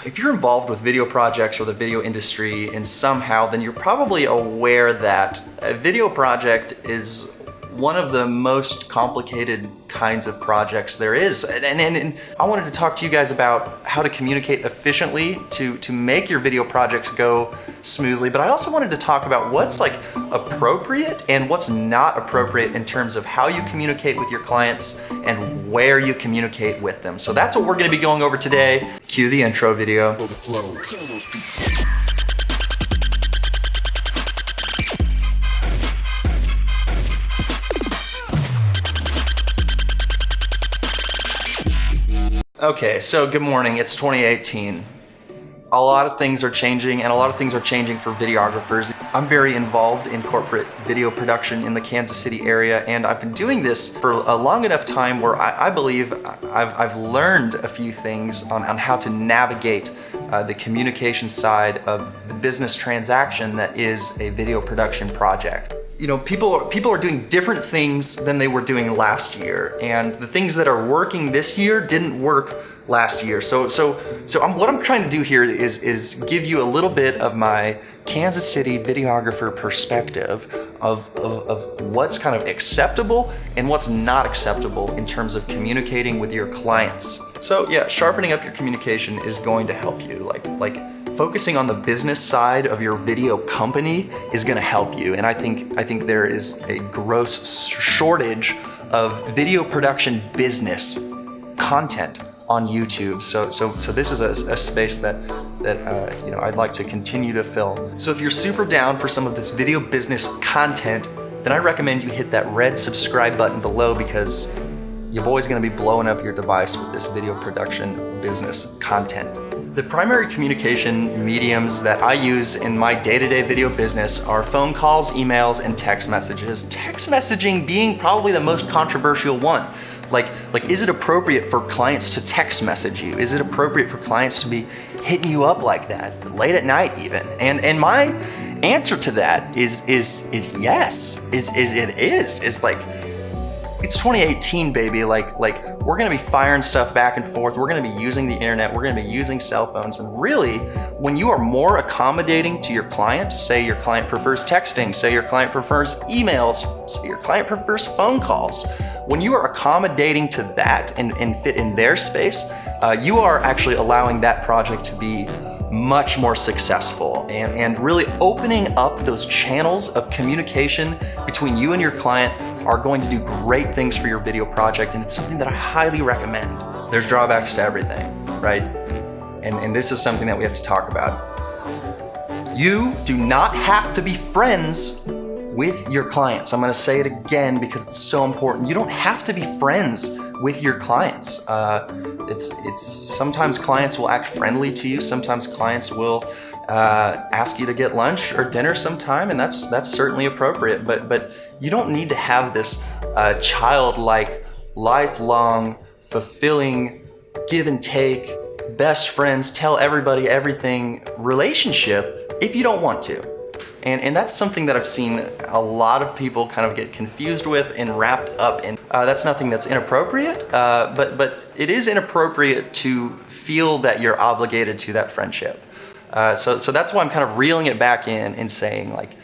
If you're involved with video projects or the video industry in somehow, then you're probably aware that a video project is one of the most complicated kinds of projects there is. And I wanted to talk to you guys about how to communicate efficiently to make your video projects go smoothly, but I also wanted to talk about what's like appropriate and what's not appropriate in terms of how you communicate with your clients and where you communicate with them. So that's what we're gonna be going over today. Cue the intro video. Okay, so good morning, it's 2018. A lot of things are changing and a lot of things are changing for videographers. I'm very involved in corporate video production in the Kansas City area, and I've been doing this for a long enough time where I believe I've learned a few things on how to navigate the communication side of the business transaction that is a video production project. You know, people are doing different things than they were doing last year, and the things that are working this year didn't work last year. So what I'm trying to do here is give you a little bit of my Kansas City videographer perspective of what's kind of acceptable and what's not acceptable in terms of communicating with your clients. So yeah, sharpening up your communication is going to help you. Like focusing on the business side of your video company is going to help you, and I think there is a gross shortage of video production business content on YouTube. So this is a space that you know, I'd like to continue to fill. So if you're super down for some of this video business content, then I recommend you hit that red subscribe button below, because your boy's going to be blowing up your device with this video production business content. The primary communication mediums that I use in my day-to-day video business are phone calls, emails, and text messages. Text messaging being probably the most controversial one. Like, is it appropriate for clients to text message you? Is it appropriate for clients to be hitting you up like that, late at night even? And my answer to that is yes. It's like, it's 2018, baby. Like we're gonna be firing stuff back and forth. We're gonna be using the internet. We're gonna be using cell phones. And really, when you are more accommodating to your client, say your client prefers texting, say your client prefers emails, say your client prefers phone calls, when you are accommodating to that and fit in their space, you are actually allowing that project to be much more successful and really opening up those channels of communication between you and your client are going to do great things for your video project, and it's something that I highly recommend. There's drawbacks to everything, right? And this is something that we have to talk about. You do not have to be friends with your clients. I'm gonna say it again because it's so important. You don't have to be friends with your clients. It's sometimes clients will act friendly to you. Sometimes clients will ask you to get lunch or dinner sometime, and that's certainly appropriate. But you don't need to have this childlike, lifelong, fulfilling, give and take, best friends, tell everybody everything relationship if you don't want to. And that's something that I've seen a lot of people kind of get confused with and wrapped up in. That's nothing that's inappropriate, but it is inappropriate to feel that you're obligated to that friendship. So that's why I'm kind of reeling it back in and saying, like,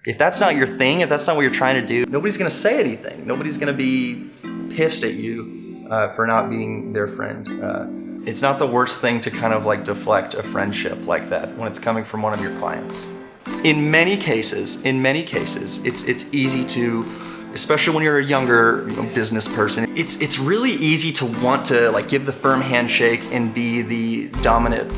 if that's not your thing, if that's not what you're trying to do, nobody's gonna say anything. Nobody's gonna be pissed at you for not being their friend. It's not the worst thing to kind of like deflect a friendship like that when it's coming from one of your clients. In many cases, it's easy to, especially when you're a younger business person, it's really easy to want to like give the firm handshake and be the dominant,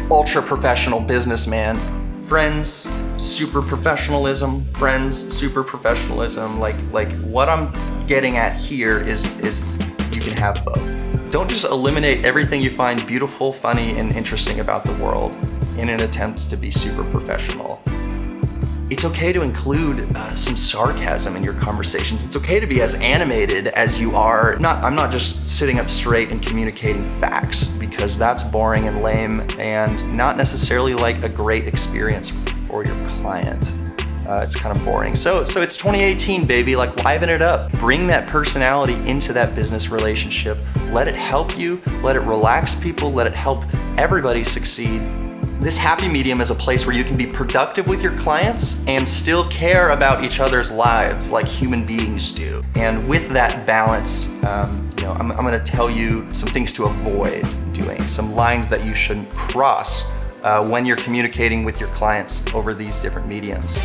ultra professional businessman. Friends, super professionalism. Friends, super professionalism. Like what I'm getting at here is you can have both. Don't just eliminate everything you find beautiful, funny, and interesting about the world in an attempt to be super professional. It's okay to include some sarcasm in your conversations. It's okay to be as animated as you are. I'm not just sitting up straight and communicating facts, because that's boring and lame and not necessarily like a great experience for your client. it's kind of boring. So it's 2018, baby, like liven it up. Bring that personality into that business relationship. Let it help you, let it relax people, let it help everybody succeed. This happy medium is a place where you can be productive with your clients and still care about each other's lives like human beings do. And with that balance, I'm gonna tell you some things to avoid doing, some lines that you shouldn't cross when you're communicating with your clients over these different mediums.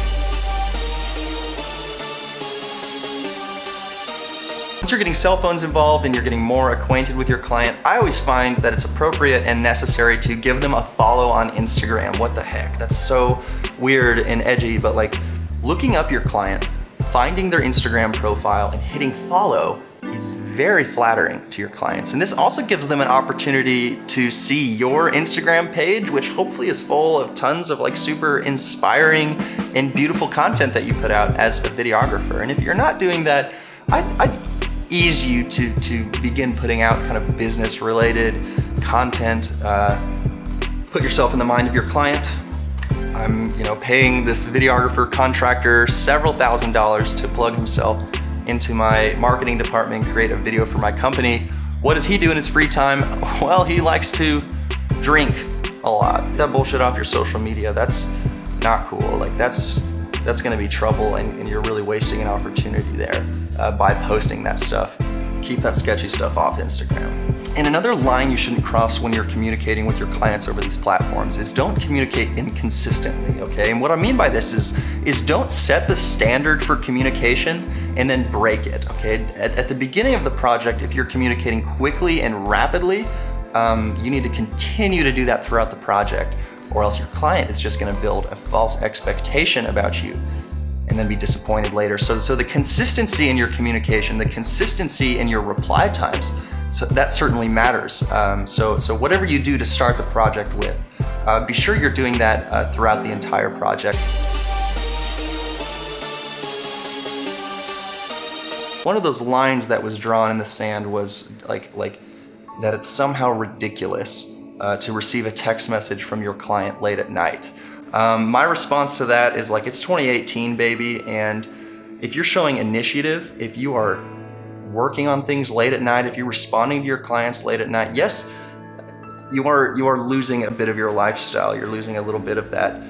Once you're getting cell phones involved and you're getting more acquainted with your client, I always find that it's appropriate and necessary to give them a follow on Instagram. What the heck? That's so weird and edgy, but like looking up your client, finding their Instagram profile and hitting follow is very flattering to your clients. And this also gives them an opportunity to see your Instagram page, which hopefully is full of tons of like super inspiring and beautiful content that you put out as a videographer. And if you're not doing that, I'd ease you to begin putting out kind of business related content. Put yourself in the mind of your client. I'm paying this videographer contractor several $1,000s to plug himself into my marketing department, create a video for my company. What does he do in his free time? Well, he likes to drink a lot. Get that bullshit off your social media. That's not cool. Like that's gonna be trouble, and you're really wasting an opportunity there by posting that stuff. Keep that sketchy stuff off Instagram. And another line you shouldn't cross when you're communicating with your clients over these platforms is don't communicate inconsistently, okay? And what I mean by this is don't set the standard for communication and then break it, okay? At the beginning of the project, if you're communicating quickly and rapidly, you need to continue to do that throughout the project, or else your client is just gonna build a false expectation about you and then be disappointed later. So the consistency in your communication, the consistency in your reply times, so that certainly matters. So whatever you do to start the project with, be sure you're doing that throughout the entire project. One of those lines that was drawn in the sand was like that it's somehow ridiculous to receive a text message from your client late at night. My response to that is like, it's 2018, baby, and if you're showing initiative, if you are working on things late at night, if you're responding to your clients late at night, yes, you are losing a bit of your lifestyle. You're losing a little bit of that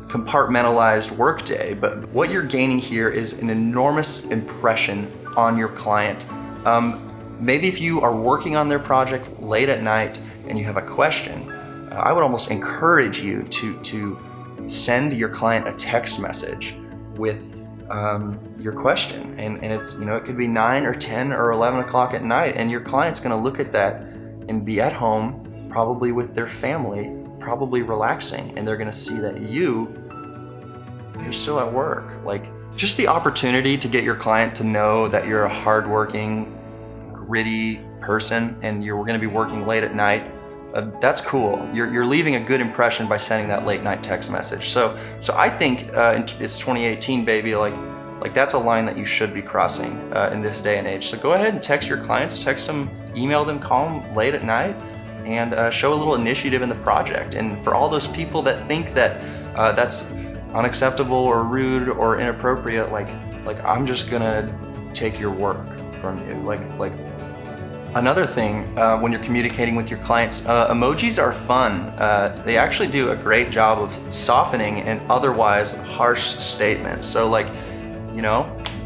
compartmentalized workday, but what you're gaining here is an enormous impression on your client. Maybe if you are working on their project late at night and you have a question, I would almost encourage you to send your client a text message with your question, and it's it could be 9 or 10 or 11 o'clock at night, and your client's going to look at that and be at home, probably with their family, probably relaxing, and they're going to see that you're still at work. Like, just the opportunity to get your client to know that you're a hardworking, gritty person and you're going to be working late at night, that's cool. You're leaving a good impression by sending that late night text message. So I think it's 2018, baby. Like that's a line that you should be crossing in this day and age. So go ahead and text your clients, text them, email them, call them late at night, and show a little initiative in the project. And for all those people that think that that's unacceptable or rude or inappropriate, like I'm just gonna take your work from you. Like. Another thing, when you're communicating with your clients, emojis are fun. They actually do a great job of softening an otherwise harsh statement. So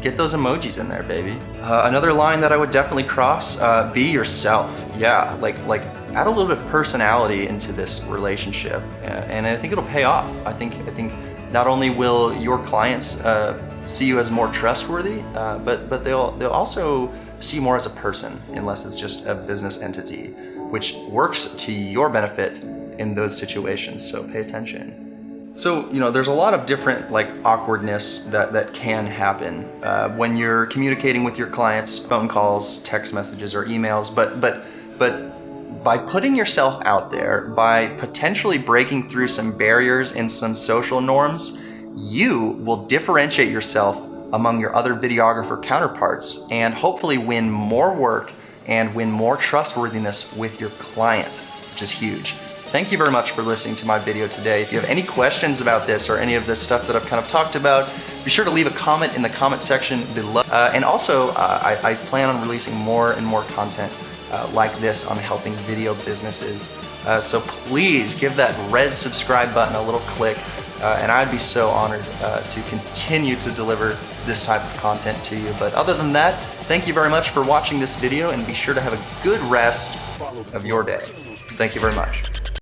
get those emojis in there, baby. Another line that I would definitely cross, be yourself. Yeah, like add a little bit of personality into this relationship, and I think it'll pay off. I think not only will your clients see you as more trustworthy, but they'll also see you more as a person, unless it's just a business entity, which works to your benefit in those situations, so pay attention. So, there's a lot of different awkwardness that can happen when you're communicating with your clients, phone calls, text messages, or emails, but by putting yourself out there, by potentially breaking through some barriers and some social norms, you will differentiate yourself among your other videographer counterparts and hopefully win more work and win more trustworthiness with your client, which is huge. Thank you very much for listening to my video today. If you have any questions about this or any of this stuff that I've kind of talked about, be sure to leave a comment in the comment section below. And also, I plan on releasing more and more content like this on helping video businesses. So please give that red subscribe button a little click, and I'd be so honored to continue to deliver this type of content to you. But other than that, thank you very much for watching this video, and be sure to have a good rest of your day. Thank you very much.